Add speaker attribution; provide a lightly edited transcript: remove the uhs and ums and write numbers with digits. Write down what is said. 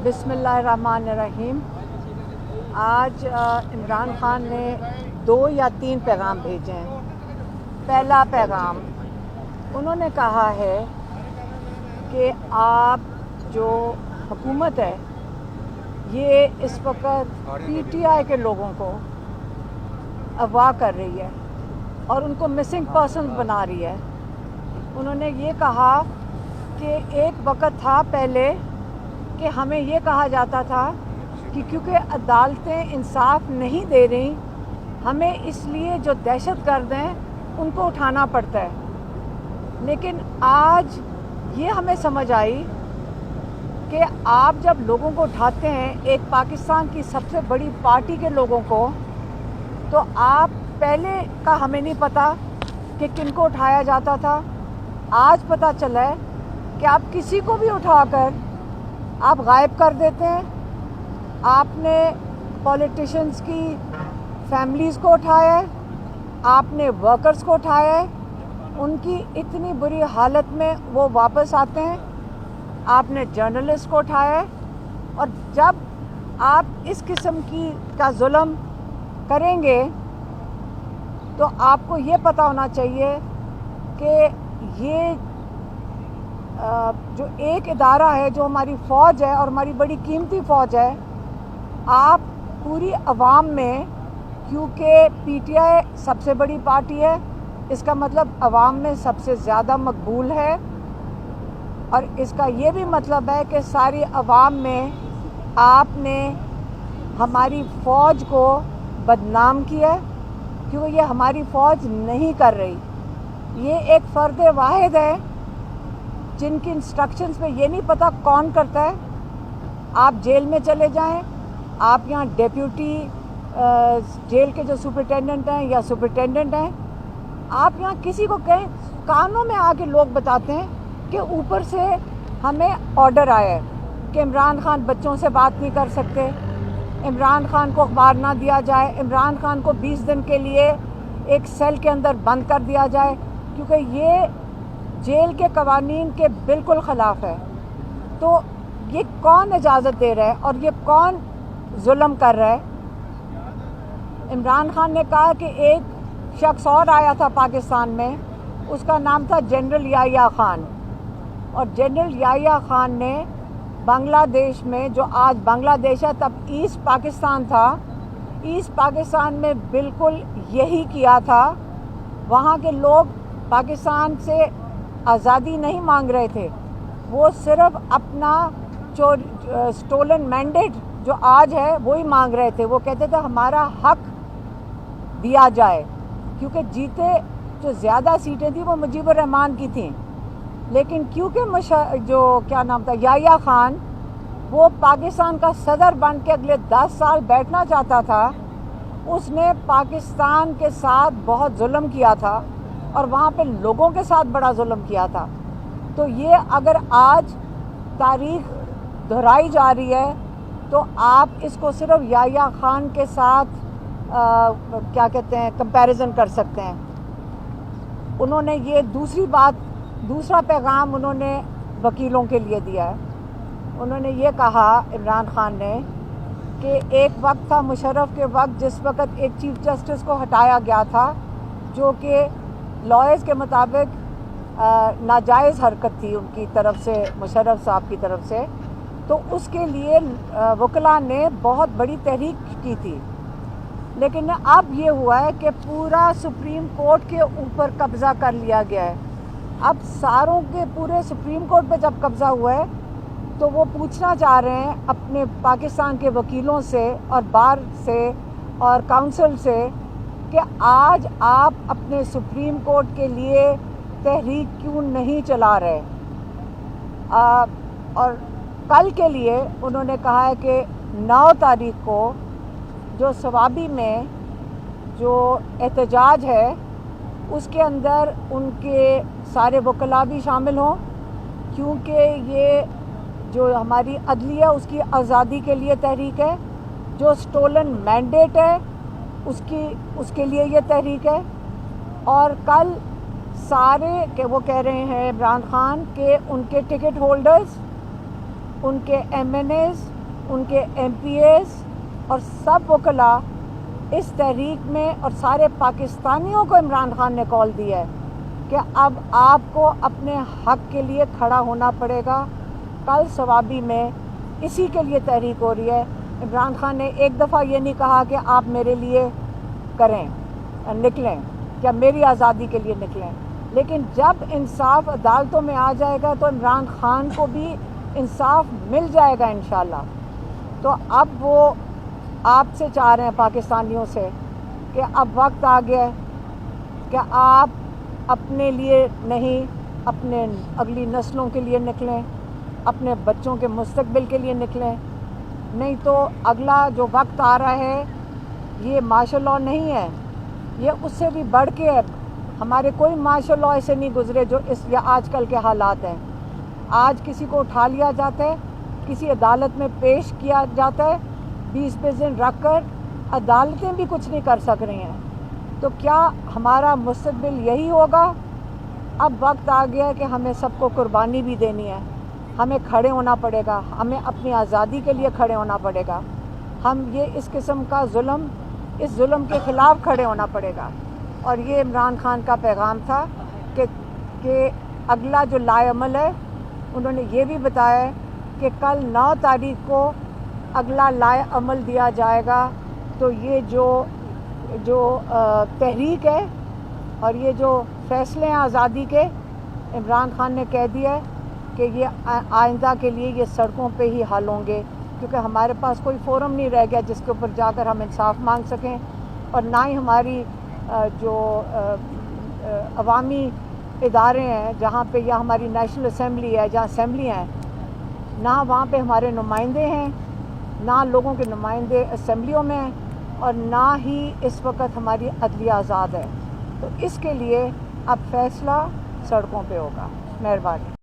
Speaker 1: बिस्मिल्लाहिर्रहमानिर्रहीम। आज इमरान खान ने 2 या 3 पैगाम भेजे हैं। पहला पैगाम उन्होंने कहा है कि आप जो हुकूमत है ये इस वक्त पीटीआई के लोगों को अगवा कर रही है और उनको मिसिंग पर्सन बना रही है। उन्होंने ये कहा कि एक वक्त था पहले कि हमें ये कहा जाता था कि क्योंकि अदालतें इंसाफ नहीं दे रही, हमें इसलिए जो दहशतगर्द हैं उनको उठाना पड़ता है। लेकिन आज ये हमें समझ आई कि आप जब लोगों को उठाते हैं, एक पाकिस्तान की सबसे बड़ी पार्टी के लोगों को, तो आप पहले का हमें नहीं पता कि किनको उठाया जाता था। आज पता चला है कि आप किसी को भी उठाकर आप गायब कर देते हैं। आपने पॉलिटिशियंस की फैमिलीज़ को उठाया है, आपने वर्कर्स को उठाया है, उनकी इतनी बुरी हालत में वो वापस आते हैं। आपने जर्नलिस्ट को उठाया है। और जब आप इस किस्म का जुल्म करेंगे तो आपको ये पता होना चाहिए कि ये जो एक इदारा है, जो हमारी फ़ौज है और हमारी बड़ी कीमती फ़ौज है, आप पूरी अवाम में, क्योंकि पीटीआई सबसे बड़ी पार्टी है, इसका मतलब अवाम में सबसे ज़्यादा मकबूल है, और इसका ये भी मतलब है कि सारी अवाम में आपने हमारी फ़ौज को बदनाम किया, क्योंकि ये हमारी फ़ौज नहीं कर रही। ये एक फ़र्द वाहिद है जिनकी इंस्ट्रक्शंस में ये नहीं पता कौन करता है। आप जेल में चले जाएं, आप यहाँ डेप्यूटी जेल के जो सुपरिटेंडेंट हैं या सुपरिटेंडेंट हैं, आप यहाँ किसी को कहें, कानों में आके लोग बताते हैं कि ऊपर से हमें ऑर्डर आया है कि इमरान खान बच्चों से बात नहीं कर सकते, इमरान खान को अखबार ना दिया जाए, इमरान खान को 20 दिन के लिए एक सेल के अंदर बंद कर दिया जाए, क्योंकि ये जेल के कवानीन के बिल्कुल ख़िलाफ़ है। तो ये कौन इजाज़त दे रहा है और ये कौन जुल्म कर रहा है? इमरान खान ने कहा कि एक शख्स और आया था पाकिस्तान में, उसका नाम था जनरल याहिया खान, और जनरल याहिया खान ने बांग्लादेश में, जो आज बांग्लादेश है तब ईस्ट पाकिस्तान था, ईस्ट पाकिस्तान में बिल्कुल यही किया था। वहाँ के लोग पाकिस्तान से आज़ादी नहीं मांग रहे थे, वो सिर्फ अपना जो स्टोलन मैंडेट जो आज है वो ही मांग रहे थे। वो कहते थे हमारा हक दिया जाए, क्योंकि जीते जो ज़्यादा सीटें थी वो मुजीबुर रहमान की थी। लेकिन क्योंकि जो क्या नाम था, याहिया खान, वो पाकिस्तान का सदर बन के अगले 10 साल बैठना चाहता था, उसने पाकिस्तान के साथ बहुत जुल्म किया था और वहाँ पे लोगों के साथ बड़ा जुल्म किया था। तो ये अगर आज तारीख दोहराई जा रही है तो आप इसको सिर्फ याहिया खान के साथ क्या कहते हैं, कंपैरिजन कर सकते हैं। उन्होंने ये दूसरा पैगाम उन्होंने वकीलों के लिए दिया है। उन्होंने ये कहा, इमरान खान ने, कि एक वक्त था मुशर्रफ के वक्त जिस वक्त एक चीफ जस्टिस को हटाया गया था, जो कि लॉयर्स के मुताबिक नाजायज़ हरकत थी उनकी तरफ से, मुशर्रफ साहब की तरफ से। तो उसके लिए वकला ने बहुत बड़ी तहरीक की थी। लेकिन अब ये हुआ है कि पूरा सुप्रीम कोर्ट के ऊपर कब्ज़ा कर लिया गया है। अब सारों के पूरे सुप्रीम कोर्ट पे जब कब्ज़ा हुआ है तो वो पूछना चाह रहे हैं अपने पाकिस्तान के वकीलों से और बार से और काउंसिल से कि आज आप अपने सुप्रीम कोर्ट के लिए तहरीक क्यों नहीं चला रहे। और कल के लिए उन्होंने कहा है कि 9 तारीख को जो सवाबी में जो एहतजाज है उसके अंदर उनके सारे वकला भी शामिल हों, क्योंकि ये जो हमारी अदलिया उसकी आज़ादी के लिए तहरीक है, जो स्टोलन मैंडेट है उसके लिए ये तहरीक है। और कल सारे के वो कह रहे हैं इमरान खान के उनके टिकट होल्डर्स, उनके MNAs ان کے ایم پی ایز اور سب وکلاء اس تحریک میں اور سارے پاکستانیوں کو عمران خان نے کال دی ہے کہ اب آپ کو اپنے حق کے لیے کھڑا ہونا پڑے گا. کل ثوابی میں اسی کے لیے تحریک ہو رہی ہے. عمران خان نے ایک دفعہ یہ نہیں کہا کہ آپ میرے لیے کریں نکلیں یا میری آزادی کے لیے نکلیں، لیکن جب انصاف عدالتوں میں آ جائے گا تو عمران خان کو بھی انصاف مل جائے گا انشاءاللہ. تو اب وہ آپ سے چاہ رہے ہیں پاکستانیوں سے کہ اب وقت آ گیا ہے کہ آپ اپنے لیے نہیں، اپنے اگلی نسلوں کے لیے نکلیں، اپنے بچوں کے مستقبل کے لیے نکلیں. نہیں تو اگلا جو وقت آ رہا ہے یہ مارشل لاء نہیں ہے، یہ اس سے بھی بڑھ کے ہے. ہمارے کوئی مارشل لاء ایسے نہیں گزرے جو یا آج کل کے حالات ہیں. آج کسی کو اٹھا لیا جاتا ہے، کسی عدالت میں پیش کیا جاتا ہے، 20 دن رکھ کر عدالتیں بھی کچھ نہیں کر سک رہی ہیں. تو کیا ہمارا مستقبل یہی ہوگا؟ اب وقت آ گیا ہے کہ ہمیں سب کو قربانی بھی دینی ہے. ہمیں کھڑے ہونا پڑے گا، ہمیں اپنی آزادی کے لیے کھڑے ہونا پڑے گا. ہم یہ اس قسم کا ظلم، اس ظلم کے خلاف کھڑے ہونا پڑے گا. اور یہ عمران خان کا پیغام تھا کہ اگلا جو لائے عمل ہے، انہوں نے یہ بھی بتایا ہے کہ کل 9 تاریخ کو اگلا لائے عمل دیا جائے گا. تو یہ جو تحریک ہے اور یہ جو فیصلے ہیں آزادی کے، عمران خان نے کہہ دیا ہے کہ یہ آئندہ کے لیے یہ سڑکوں پہ ہی حل ہوں گے، کیونکہ ہمارے پاس کوئی فورم نہیں رہ گیا جس کے اوپر جا کر ہم انصاف مانگ سکیں. اور نہ ہی ہماری جو عوامی ادارے ہیں جہاں پہ، یا ہماری نیشنل اسمبلی ہے جہاں اسمبلیاں ہیں، نہ وہاں پہ ہمارے نمائندے ہیں، نہ لوگوں کے نمائندے اسمبلیوں میں ہیں، اور نہ ہی اس وقت ہماری عدلیہ آزاد ہے. تو اس کے لیے اب فیصلہ سڑکوں پہ ہوگا. مہربانی.